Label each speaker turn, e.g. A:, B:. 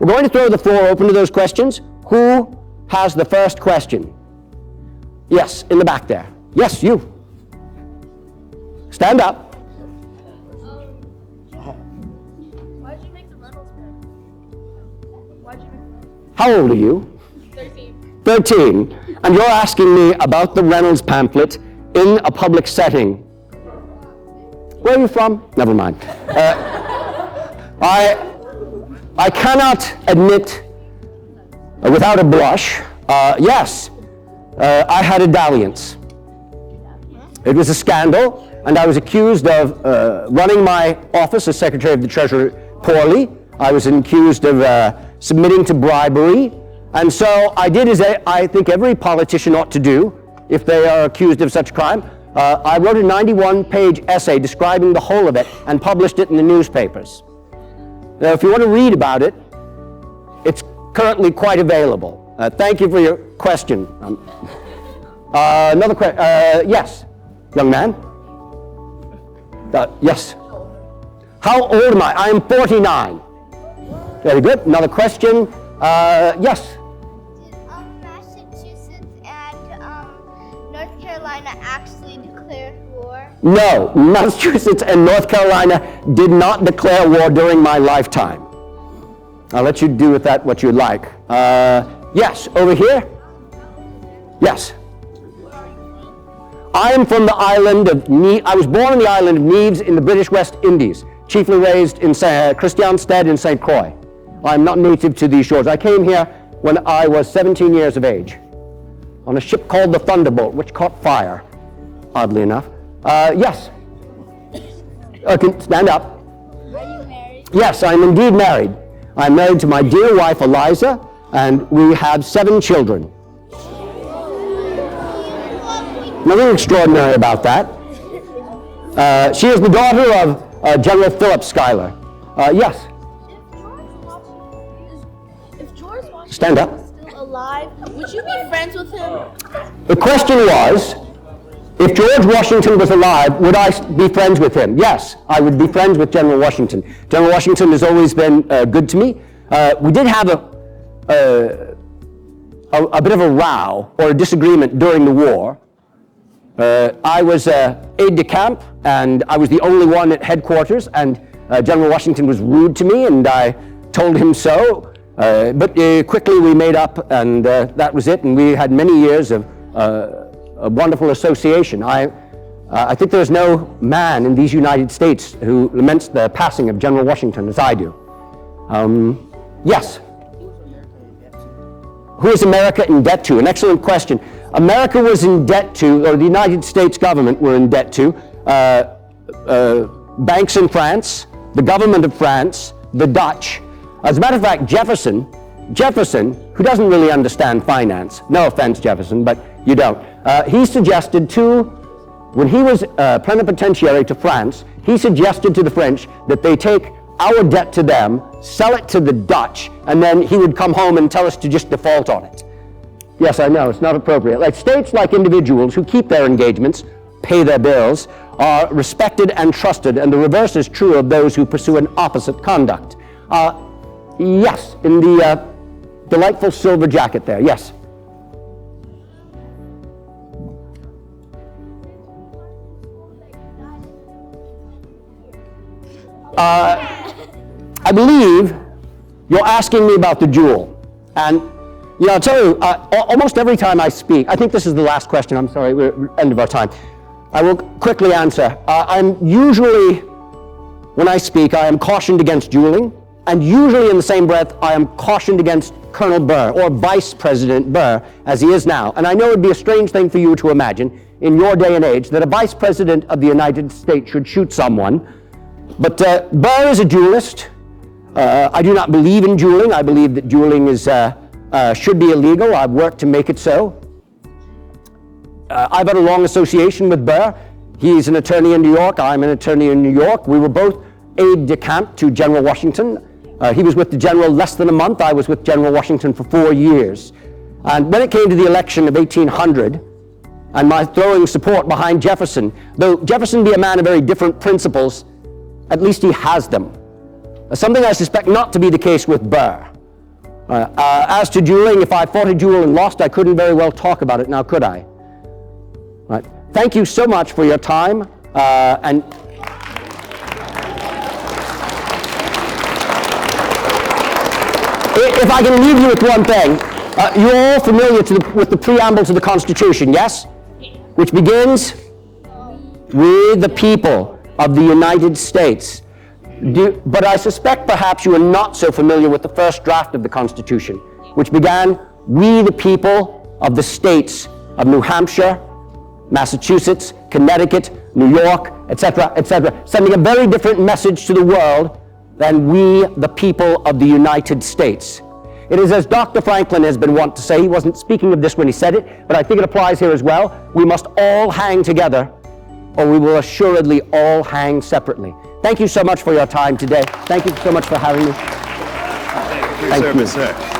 A: We're going to throw the floor open to those questions. Who has the first question? Yes, in the back there. Yes, you. Stand up.
B: Why did you make the Reynolds pen? Why'd you make it?
A: How old are you?
B: 13.
A: 13. And you're asking me about the Reynolds pamphlet in a public setting. Where are you from? Never mind. I cannot admit without a blush, yes, I had a dalliance. It was a scandal, and I was accused of running my office as Secretary of the Treasury poorly. I was accused of submitting to bribery, and so I did as I think every politician ought to do if they are accused of such crime. I wrote a 91-page essay describing the whole of it and published it in the newspapers. Now, if you want to read about it, it's currently quite available. Thank you for your question. Another question. Yes, young man. Yes. How old am I? I am 49. Very good. Another question. Yes.
C: Did Massachusetts and North Carolina actually declare war?
A: No, Massachusetts and North Carolina did not declare war during my lifetime. I'll let you do with that what you like. Yes, over here. Yes. I am from the island of I was born on the island of Neves in the British West Indies, chiefly raised in Christiansted in St. Croix. I'm not native to these shores. I came here when I was 17 years of age on a ship called the Thunderbolt, which caught fire, oddly enough. Yes. Okay, stand up.
C: Are you married?
A: Yes, I'm indeed married. I'm married to my dear wife, Eliza, and we have 7 children. Nothing extraordinary about that. She is the daughter of General Philip Schuyler. Yes.
B: If George Washington
A: Stand up.
B: was still alive, would you be friends with him?
A: The question was, if George Washington was alive, would I be friends with him? Yes, I would be friends with General Washington. General Washington has always been good to me. We did have a bit of a row or a disagreement during the war. I was aide-de-camp, and I was the only one at headquarters, and General Washington was rude to me, and I told him so. But quickly we made up, and that was it, and we had many years of a wonderful association. I think there's no man in these United States who laments the passing of General Washington as I do. Yes. Who is America in debt to? An excellent question. America was in debt to, or the United States government were in debt to, banks in France, the government of France, the Dutch. As a matter of fact, Jefferson, who doesn't really understand finance, no offense, Jefferson, but you don't, he suggested when he was plenipotentiary to France, he suggested to the French that they take our debt to them, sell it to the Dutch, and then he would come home and tell us to just default on it. Yes, I know, it's not appropriate. Like states like individuals who keep their engagements, pay their bills, are respected and trusted, and the reverse is true of those who pursue an opposite conduct. Yes, in the delightful silver jacket there, yes. I believe you're asking me about the jewel. And I'll tell you, almost every time I speak, I think this is the last question, I'm sorry, we're end of our time. I will quickly answer. I'm usually, when I speak, I am cautioned against dueling, and usually in the same breath, I am cautioned against Colonel Burr, or Vice President Burr, as he is now. And I know it would be a strange thing for you to imagine, in your day and age, that a Vice President of the United States should shoot someone. But Burr is a duelist. I do not believe in dueling. I believe that dueling should be illegal. I've worked to make it so. I've had a long association with Burr. He's an attorney in New York. I'm an attorney in New York. We were both aide-de-camp to General Washington. He was with the general less than a month. I was with General Washington for 4 years. And when it came to the election of 1800, and my throwing support behind Jefferson, though Jefferson be a man of very different principles, at least he has them. Something I suspect not to be the case with Burr. As to dueling, if I fought a duel and lost, I couldn't very well talk about it now, could I? Right. Thank you so much for your time. And if I can leave you with one thing, you're all familiar with the preamble to the Constitution, yes? Which begins, "We the people of the United States." But I suspect perhaps you are not so familiar with the first draft of the Constitution, which began, "We the people of the states of New Hampshire, Massachusetts, Connecticut, New York, etc., etc., sending a very different message to the world than "We the people of the United States." It is as Dr. Franklin has been wont to say, he wasn't speaking of this when he said it, but I think it applies here as well, we must all hang together, or we will assuredly all hang separately. Thank you so much for your time today. Thank you so much for having me.
D: Thank you.